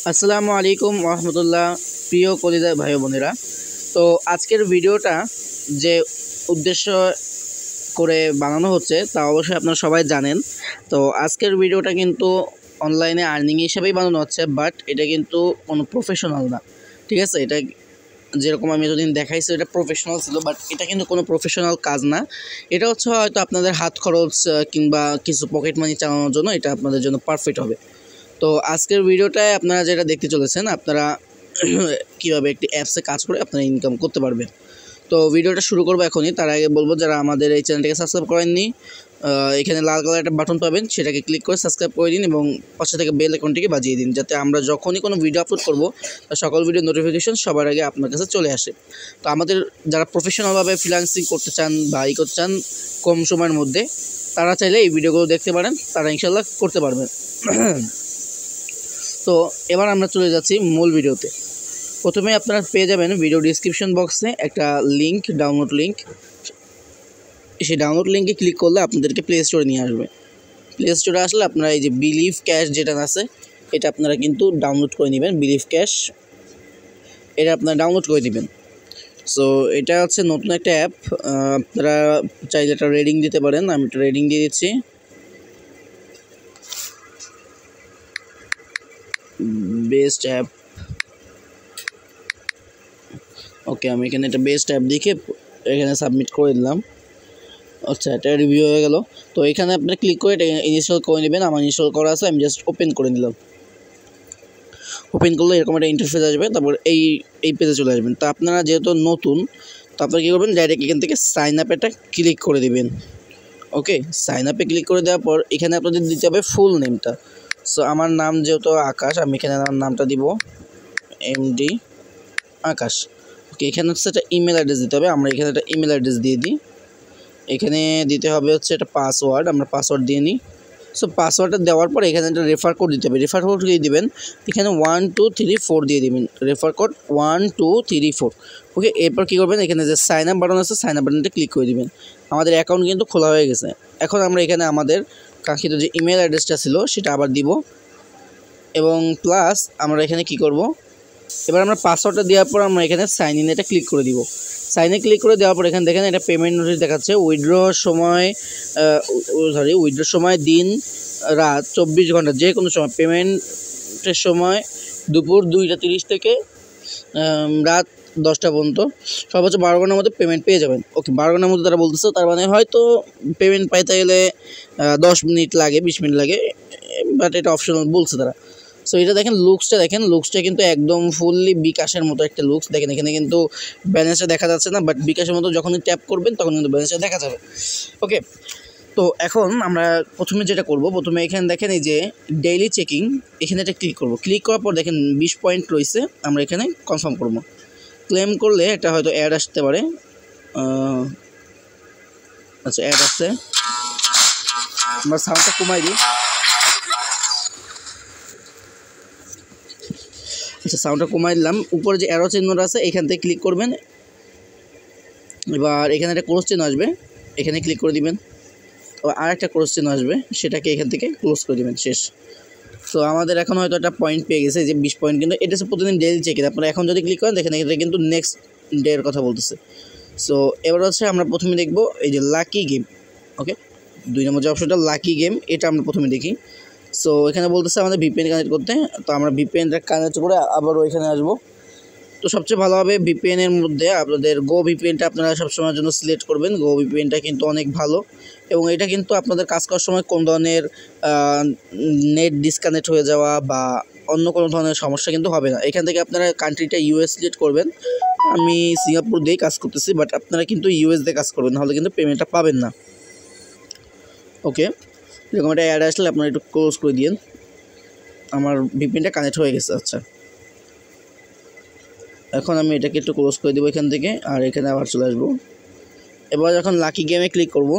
আসসালামু আলাইকুম রহমতুল্লাহ। প্রিয় কলিজার ভাই বোনেরা, তো আজকের ভিডিওটা যে উদ্দেশ্য করে বানানো হচ্ছে তা অবশ্যই আপনারা সবাই জানেন। তো আজকের ভিডিওটা কিন্তু অনলাইনে আর্নিং হিসেবেই বানানো হচ্ছে, বাট এটা কিন্তু কোনো প্রফেশনাল না। ঠিক আছে, এটা যেরকম আমি এতদিন দেখাইছি এটা প্রফেশনাল ছিল, বাট এটা কিন্তু কোনো প্রফেশনাল কাজ না। এটা হচ্ছে হয়তো আপনাদের হাত খরচ কিংবা কিছু পকেট মানি চালানোর জন্য এটা আপনাদের জন্য পারফেক্ট হবে। তো আজকের ভিডিওটায় আপনারা যেটা দেখতে চলেছেন, আপনারা কীভাবে একটি অ্যাপসে কাজ করে আপনারা ইনকাম করতে পারবেন। তো ভিডিওটা শুরু করবো এখনই। তার আগে বলবো, যারা আমাদের এই চ্যানেলটাকে সাবস্ক্রাইব করেননি, এখানে লাল কালার একটা বাটন পাবেন, সেটাকে ক্লিক করে সাবস্ক্রাইব করে দিন এবং পাশে থেকে বেল আইকনটিকে বাজিয়ে দিন, যাতে আমরা যখনই কোনো ভিডিও আপলোড করবো সকল ভিডিও নোটিফিকেশন সবার আগে আপনার কাছে চলে আসে। তো আমাদের যারা প্রফেশনালভাবে ফ্রিল্যান্সিং করতে চান বা করতে চান কম সময়ের মধ্যে, তারা চাইলে এই ভিডিওগুলো দেখতে পারেন, তারা ইনশাল্লাহ করতে পারবেন। তো এবার আমরা চলে যাচ্ছি মূল ভিডিওতে। প্রথমে আপনারা পেয়ে যাবেন ভিডিও ডিসক্রিপশন বক্সে একটা লিঙ্ক, ডাউনলোড লিঙ্ক। সেই ডাউনলোড লিঙ্কে ক্লিক করলে আপনাদেরকে প্লে স্টোরে নিয়ে আসবে। প্লে স্টোরে আসলে আপনারা এই যে বিলিভ ক্যাশ যেটা আছে, এটা আপনারা কিন্তু ডাউনলোড করে নেবেন। বিলিভ ক্যাশ এটা আপনারা ডাউনলোড করে নেবেন। সো এটা হচ্ছে নতুন একটা অ্যাপ। আপনারা চাইলে একটা রেটিং দিতে পারেন। আমি একটা রেটিং দিয়ে দিচ্ছি, বেস্ট অ্যাপ। ওকে, আমি এখানে একটা বেস্ট অ্যাপ দেখে এখানে সাবমিট করে দিলাম। আচ্ছা, এটা রিভিউ হয়ে গেল। তো এখানে আপনি ক্লিক করে এটা ইনস্টল করে নেবেন। আমার ইনস্টল করা আছে, আমি জাস্ট ওপেন করে নিলাম। ওপেন করলে এরকম একটা ইন্টারফেস আসবে, তারপর এই পেজে চলে আসবেন। তো আপনারা যেহেতু নতুন, তো আপনারা কী করবেন, ডাইরেক্ট এখান থেকে সাইন আপ এটা ক্লিক করে দেবেন। ওকে, সাইন আপে ক্লিক করে দেওয়ার পর এখানে আপনাদের দিতে হবে ফুল নেমটা। সো আমার নাম যেহেতু আকাশ, আমি এখানে আমার নামটা দিব MD আকাশ। ওকে, এখানে হচ্ছে একটা ইমেল অ্যাড্রেস দিতে হবে। আমরা এখানে একটা ইমেল অ্যাড্রেস দিয়ে দিই। এখানে দিতে হবে হচ্ছে একটা পাসওয়ার্ড, আমরা পাসওয়ার্ড দিয়ে নিই। সো পাসওয়ার্ডটা দেওয়ার পর এখানে একটা রেফার কোড দিতে হবে। রেফার কোড দিয়ে দেবেন, এখানে 1 2 3 4 দিয়ে দেবেন। Refer code 1 2 3 4। ওকে, এরপর কী করবেন, এখানে যে সাইন আপ বাটন আছে, সাইন আপ বাটনটা ক্লিক করে দেবেন। আমাদের অ্যাকাউন্ট কিন্তু খোলা হয়ে গেছে। এখন আমরা এখানে আমাদের কাঙ্ক্ষিত যে ইমেল অ্যাড্রেসটা ছিল সেটা আবার দিব, এবং প্লাস আমরা এখানে কি করব, এবার আমরা পাসওয়ার্ডটা দেওয়ার পর আমরা এখানে সাইন ইন এটা ক্লিক করে দিব। সাইনে ক্লিক করে দেওয়ার পর এখানে দেখেন এটা পেমেন্ট নোটিশ দেখাচ্ছে। উইথড্রোর সময় দিন রাত 24 ঘন্টা, যে কোনো সময়। পেমেন্টের সময় দুপুর 2টা 30 থেকে রাত 10টা পর্যন্ত, সর্বোচ্চ 12 ঘন্টার মধ্যে পেমেন্ট পেয়ে যাবেন। ওকে, 12 ঘন্টার মধ্যে তারা বলতেছে, তার মানে হয়তো পেমেন্ট পাইতে গেলে 10 মিনিট লাগে, 20 মিনিট লাগে, বাট এটা অপশনাল বলছে তারা। সো এটা দেখেন, লুকসটা কিন্তু একদম ফুললি বিকাশের মতো একটা লুকস। দেখেন এখানে কিন্তু ব্যালেন্সটা দেখা যাচ্ছে না, বাট বিকাশের মতো যখনই ট্যাপ করবেন তখন কিন্তু ব্যালেন্সটা দেখা যাবে। ওকে, তো এখন আমরা প্রথমে যেটা করব, প্রথমে এখানে দেখেন এই যে ডেইলি চেকিং, এখানে এটা ক্লিক করব। ক্লিক করার পর দেখেন 20 পয়েন্ট রয়েছে, আমরা এখানে কনফার্ম করব। ক্লেম করলে এটা হয়তো অ্যাড আসতে পারে। আচ্ছা, অ্যাড আসছে, আমরা সাউন্ডটা কমাই দিই। আচ্ছা, সাউন্ডটা কমাই দিলাম। উপরে যে অ্যারো চিহ্নটা আছে এখান থেকে ক্লিক করবেন। এবার এখানে একটা ক্লোজ চিহ্ন আসবে, এখানে ক্লিক করে দিবেন। আর একটা ক্লোজ চিহ্ন আসবে, সেটাকে এখান থেকে ক্লোজ করে দিবেন। শেষ। তো আমাদের এখন হয়তো একটা পয়েন্ট পেয়ে গেছে, যে 20 পয়েন্ট। কিন্তু এটা হচ্ছে প্রতিদিন ডেইলি চেক ইন। আপনারা এখন যদি ক্লিক করেন দেখেন এটা কিন্তু নেক্সট ডে এর কথা বলতেছে। সো এবার হচ্ছে আমরা প্রথমে দেখব এই যে লাকি গেম। ওকে, 2 নম্বর যে অপশনটা লাকি গেম, এটা আমরা প্রথমে দেখি। সো এখানে বলতেছে আমাদের ভিপিএন কানেক্ট করতে। তো আমরা ভিপিএনটা কানেক্ট করে আবার ওইখানে আসবো। তো সবচেয়ে ভালো হবে ভিপিএনের মধ্যে আপনাদের গো ভিপিএনটা আপনারা সবসময়ের জন্য সিলেক্ট করবেন। গো ভিপিএনটা কিন্তু অনেক ভালো, এবং এটা কিন্তু আপনাদের কাজ করার সময় কোনো ধরনের নেট ডিসকানেক্ট হয়ে যাওয়া বা অন্য কোনো ধরনের সমস্যা কিন্তু হবে না। এখান থেকে আপনারা কান্ট্রিটা US সিলেক্ট করবেন। আমি সিঙ্গাপুর দিয়েই কাজ করতেছি, বাট আপনারা কিন্তু US দিয়ে কাজ করবেন, নাহলে কিন্তু পেমেন্টটা পাবেন না। ওকে, এরকম একটা অ্যাড আসলে আপনারা একটু ক্লোজ করে দিন। আমার ভিপিএনটা কানেক্ট হয়ে গেছে। আচ্ছা, এখন আমি এটাকে একটু ক্লোজ করে দেবো এখান থেকে, আর এখানে আবার চলে আসবো। এবার যখন লাকি গেমে ক্লিক করব,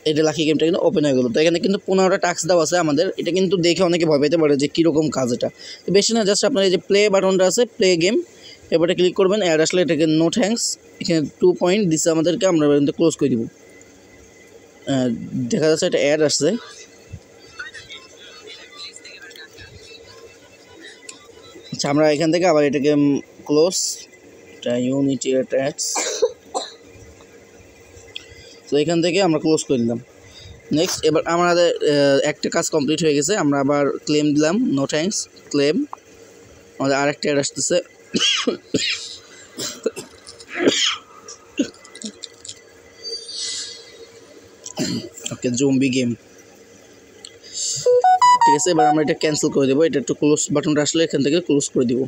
এটা লাকি গেমটা কিন্তু ওপেন হয়ে গেলো। তো এখানে কিন্তু 15টা টাস্ক দেওয়া আছে আমাদের। এটা কিন্তু দেখে অনেকে ভয় পেতে পারে যে কীরকম কাজ এটা। তো বেশি না, জাস্ট আপনার এই যে প্লে বাটনটা আছে, প্লে গেম, এবারে ক্লিক করবেন। অ্যাড আসলে এটাকে নো থ্যাঙ্কস, এখানে 2 পয়েন্ট দিচ্ছে আমাদেরকে, আমরা কিন্তু ক্লোজ করে দিব। দেখা যাচ্ছে এটা অ্যাড আসছে। আচ্ছা আমরা এখান থেকে আবার এটাকে ক্লোজ, এটা ইউনিটি অ্যাটাচ, তো এখান থেকে আমরা ক্লোজ করে দিলাম। নেক্সট এবার আমাদের একটা কাজ কমপ্লিট হয়ে গেছে, আমরা আবার ক্লেম দিলাম, নো থ্যাঙ্কস ক্লেম, আমাদের আরেকটা অ্যাড আসতেছে। ওকে জম্বি গেম, ঠিক আছে। এবার আমরা এটা ক্যান্সেল করে দেবো, এটা একটু ক্লোজ বাটনটা আসলে এখান থেকে ক্লোজ করে দিব।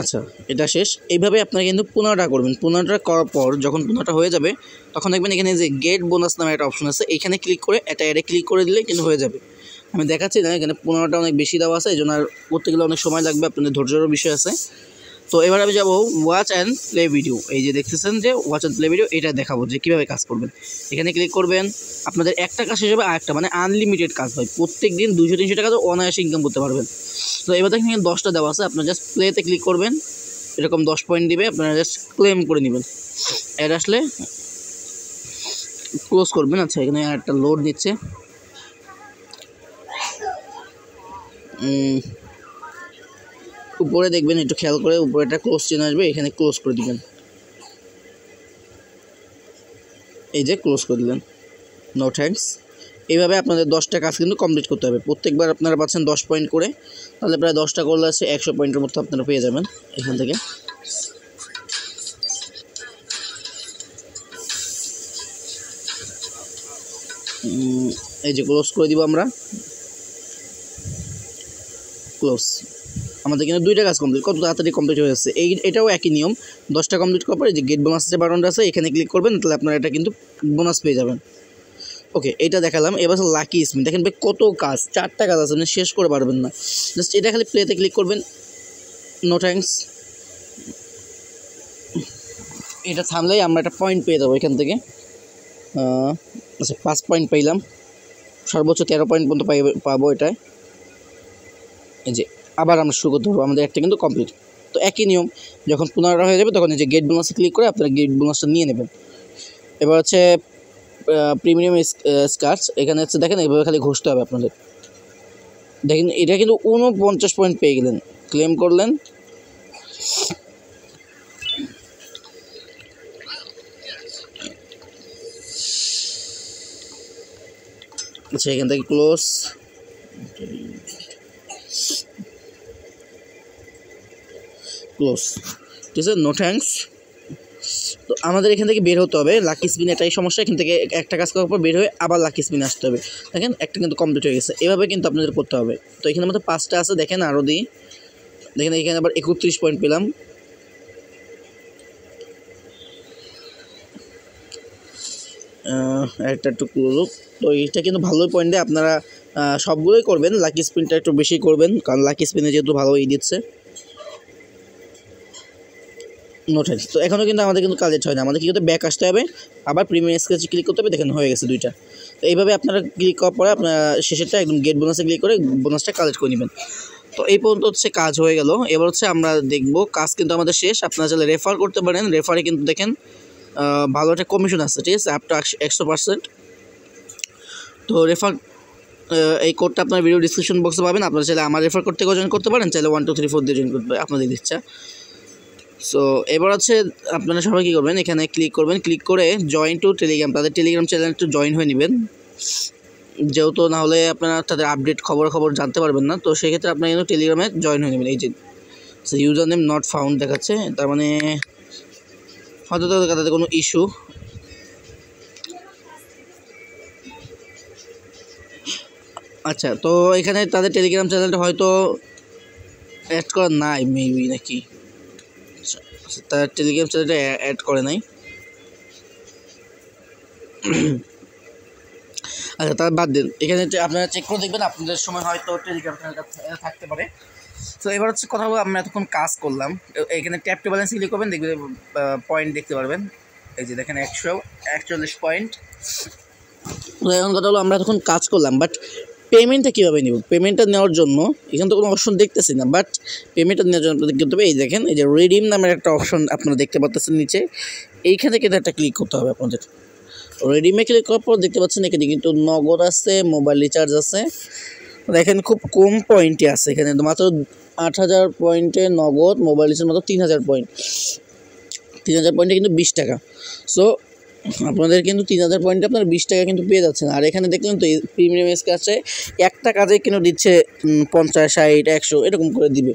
আচ্ছা এটা শেষ। এইভাবে আপনারা কিন্তু 15টা করবেন। 15টা করার পর যখন 15টা হয়ে যাবে তখন দেখবেন এখানে যে গেট বোনাস নামে একটা অপশন আছে, এখানে ক্লিক করে এটা অ্যাডে ক্লিক করে দিলে কিন্তু হয়ে যাবে। আমি দেখাচ্ছি না, এখানে 15টা অনেক বেশি দেওয়া আছে, এই জন্য আর করতে গেলে অনেক সময় লাগবে, আপনাদের ধৈর্যেরও বিষয় আছে। তো এবার আমি যাবো ওয়াচ অ্যান্ড প্লে ভিডিও, এই যে দেখতেছেন যে ওয়াচ অ্যান্ড প্লে ভিডিও, এটা দেখাবো যে কীভাবে কাজ করবেন। এখানে ক্লিক করবেন, আপনাদের একটা কাজ শেষ হবে আরেকটা, মানে আনলিমিটেড কাজ হয়, প্রত্যেক দিন 200-300 টাকা তো অনায়াসে ইনকাম করতে পারবেন। তো এবার দেখেন এখানে 10টা দেওয়া আছে, আপনার জাস্ট প্লেতে ক্লিক করবেন, এরকম 10 পয়েন্ট দিবে, আপনারা জাস্ট ক্লেম করে নেবেন। অ্যাড আসলে ক্লোজ করবেন। আচ্ছা এখানে একটা লোড দিচ্ছে, উপরে দেখবেন একটু খেয়াল করে, উপরে একটা ক্লোজ চিহ্ন আসবে, এখানে ক্লোজ করে দিবেন, এই যে ক্লোজ করে দিলেন, নো থ্যাঙ্কস। এইভাবে আপনাদের 10টা কাজ কিন্তু কমপ্লিট করতে হবে। প্রত্যেকবার আপনারা পাচ্ছেন 10 পয়েন্ট করে, তাহলে প্রায় 10টা করলে আছে 100 পয়েন্টের মতো আপনারা পেয়ে যাবেন এখান থেকে। এই যে ক্লোজ করে দিব আমরা, ক্লোজ। আমাদের কিন্তু 2টা কাজ কমপ্লিট, কত তাড়াতাড়ি কমপ্লিট হয়ে যাচ্ছে। এটাও একই নিয়ম, 10টা কমপ্লিট করার পরে যে গেট বোনাস যে বাটনটা আছে এখানে ক্লিক করবেন, তাহলে আপনারা এটা কিন্তু বোনাস পেয়ে যাবেন। ওকে এটা দেখালাম। এবার লাকি স্পিন, দেখেন ভাই কত কাজ, 4টা কাজ আছে, আপনি শেষ করে পারবেন না। জাস্ট এটা খালি প্লেতে ক্লিক করবেন, নো থ্যাঙ্কস, এটা থামলেই আমরা একটা পয়েন্ট পেয়ে যাবো এখান থেকে। আচ্ছা 5 পয়েন্ট পাইলাম, সর্বোচ্চ 13 পয়েন্ট পর্যন্ত পাবো এটায়। এই যে আবার আমরা শুরু করতে পারবো, আমাদের একটা কিন্তু কমপ্লিট। তো একই নিয়ম, যখন 15টা হয়ে যাবে তখন এই যে গেট বোনাসে ক্লিক করে আপনারা গেট বোনাসটা নিয়ে নেবেন। এবার হচ্ছে প্রিমিয়াম স্কার্টস, এখানে হচ্ছে দেখেন এইভাবে খালি ঘষতে হবে আপনাদের। দেখেন এটা কিন্তু 49 পয়েন্ট পেয়ে গেলেন, ক্লেম করলেন। আচ্ছা এখান থেকে ক্লোজ, ক্লোজ, ঠিক আছে, নো থ্যাঙ্কস। তো আমাদের এখান থেকে বের হতে হবে, লাকি স্পিন এটাই সমস্যা, এখান থেকে একটা কাজ করার পর বের হয়ে আবার লাকি স্পিন আসতে হবে। দেখেন একটা কিন্তু কমপ্লিট হয়ে গেছে, এভাবে কিন্তু আপনাদের করতে হবে। তো এখানে মধ্যে 5টা আছে, দেখেন আরও দিই, দেখেন এখানে আবার 31 পয়েন্ট পেলাম। একটা একটু ক্লোজ, তো এটা কিন্তু ভালোই পয়েন্ট দেয়, আপনারা সবগুলোই করবেন, লাকি স্পিনটা একটু বেশি করবেন, কারণ লাকি স্পিনে যেহেতু ভালোই দিচ্ছে। No thanks. তো এখনও কিন্তু আমাদের কিন্তু কালেক্ট হয় না, আমাদের কী করতে ব্যাক আসতে হবে, আবার প্রিমিয়াম স্কেচে ক্লিক করতে হবে, দেখেন হয়ে গেছে 2টা। তো এইভাবে আপনারা ক্লিক করার পরে আপনারা শেষেরটা একদম গেট বোনাসে ক্লিক করে বোনাসটা কালেক্ট করে নেবেন। তো এই পর্যন্ত হচ্ছে কাজ হয়ে গেল। এবার হচ্ছে আমরা দেখব, কাজ কিন্তু আমাদের শেষ। আপনারা চাইলে রেফার করতে পারেন, রেফারে কিন্তু দেখেন ভালো একটা কমিশন আছে, ঠিক আছে, আপ টু 100%। তো রেফার এই কোডটা আপনার ভিডিও ডিসক্রিপশন বক্সে পাবেন, আপনারা চাইলে আমার রেফার করতে জয়েন করতে পারেন, চাইলে 1 2 3 4 দিয়ে জয়েন করতে আপনাদের ইচ্ছা। সো এবার হচ্ছে আপনারা সবাই কী করবেন, এখানে ক্লিক করবেন, ক্লিক করে জয়েন টু টেলিগ্রাম, তাদের টেলিগ্রাম চ্যানেল একটু জয়েন হয়ে নেবেন, যেহেতু নাহলে আপনারা তাদের আপডেট খবর জানতে পারবেন না। তো সেক্ষেত্রে আপনারা কিন্তু টেলিগ্রামে জয়েন হয়ে নেবেন। এই যে ইউজার নেম নট ফাউন্ড দেখাচ্ছে, তার মানে হয়তো তাদের কোনো ইস্যু। আচ্ছা তো এখানে তাদের টেলিগ্রাম চ্যানেলটা হয়তো অ্যাড করা নাই মেবি নাকি, তার টেলিগ্রাম চ্যানেলটা অ্যাড করে নাই। আচ্ছা তার বাদ দিন, এখানে আপনারা চেক করে দেখবেন, আপনাদের সময় হয়তো টেলিগ্রাম চ্যানেলটা থাকতে পারে। তো এবার হচ্ছে কথা বলে আমরা এতক্ষণ কাজ করলাম, এখানে ট্যাপ টু ব্যালেন্স ক্লিক করবেন, দেখবেন পয়েন্ট দেখতে পারবেন, এই যে দেখেন 141 পয়েন্ট। তো এখন কথা হলো আমরা এতক্ষণ কাজ করলাম, বাট পেমেন্টটা কীভাবে নেব? পেমেন্টটা নেওয়ার জন্য এখানে তো কোনো অপশন দেখতেছি না, বাট পেমেন্টটা নেওয়ার জন্য আপনাদের করতে হবে, এই দেখেন এই যে রিডিম নামের একটা অপশন আপনারা দেখতে পাচ্ছেন নিচে, এইখানে কিন্তু একটা ক্লিক করতে হবে আপনাদের। রিডিমে ক্লিক করার পর দেখতে পাচ্ছেন এখানে কিন্তু নগদ আছে, মোবাইল রিচার্জ আছে, দেখেন খুব কম পয়েন্টে আছে এখানে, মাত্র 8,000 পয়েন্টে নগদ মোবাইল রিচার্জ মাত্র 3,000 পয়েন্ট। 3,000 পয়েন্টে কিন্তু 20 টাকা। সো আপনাদের কিন্তু 3,000 পয়েন্টে আপনার 20 টাকা কিন্তু পেয়ে যাচ্ছেন। আর এখানে দেখলেন তো প্রিমিয়াম কাছে একটা কাজে কিন্তু দিচ্ছে 50, 60, 100 এরকম করে দিবে।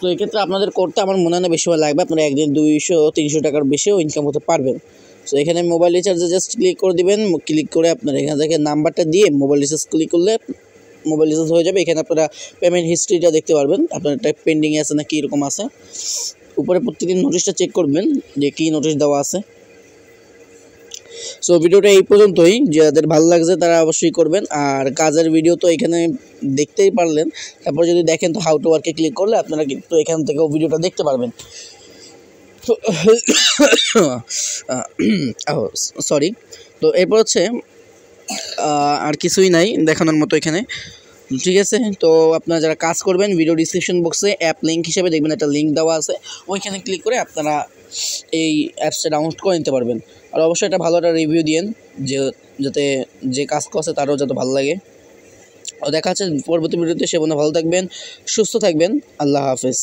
তো এক্ষেত্রে আপনাদের করতে আমার মনে হয় না বেশি লাগবে, আপনারা একদিন 200-300 টাকার বেশিও ইনকাম করতে পারবেন। সো এখানে মোবাইল রিচার্জে জাস্ট ক্লিক করে দিবেন, ক্লিক করে আপনার এখান থেকে নাম্বারটা দিয়ে মোবাইল রিচার্জ ক্লিক করলে মোবাইল রিচার্জ হয়ে যাবে। এখানে আপনারা পেমেন্ট হিস্ট্রিটা দেখতে পারবেন, আপনার টাইপ পেন্ডিংয়ে আছে না কী এরকম আছে। উপরে প্রত্যেকদিন নোটিশটা চেক করবেন যে কী নোটিশ দেওয়া আছে। সো ভিডিওটা এই পর্যন্তই, যাদের ভালো লাগছে তারা অবশ্যই করবেন। আর কাজের ভিডিও তো এখানে দেখতেই পারলেন, তারপর যদি দেখেন তো হাউ টু ওয়ার্কে ক্লিক করলে আপনারা কিন্তু এখান থেকেও ভিডিওটা দেখতে পারবেন। তো সরি, তো এরপর হচ্ছে আর কিছুই নাই দেখানোর মতো এখানে, ঠিক আছে। তো আপনারা যারা কাজ করবেন ভিডিও ডিসক্রিপশন বক্সে অ্যাপ লিঙ্ক হিসেবে দেখবেন একটা লিঙ্ক দেওয়া আছে, ওইখানে ক্লিক করে আপনারা এই অ্যাপসটা ডাউনলোড করে নিতে পারবেন। আর অবশ্যই একটা ভালো একটা রিভিউ দিয়েন, যাতে যে কাজ করছে তারও যাতে ভালো লাগে। দেখা যাচ্ছে পরবর্তী ভিডিওতে, সে বন্ধু ভালো থাকবেন, সুস্থ থাকবেন, আল্লাহ হাফেজ।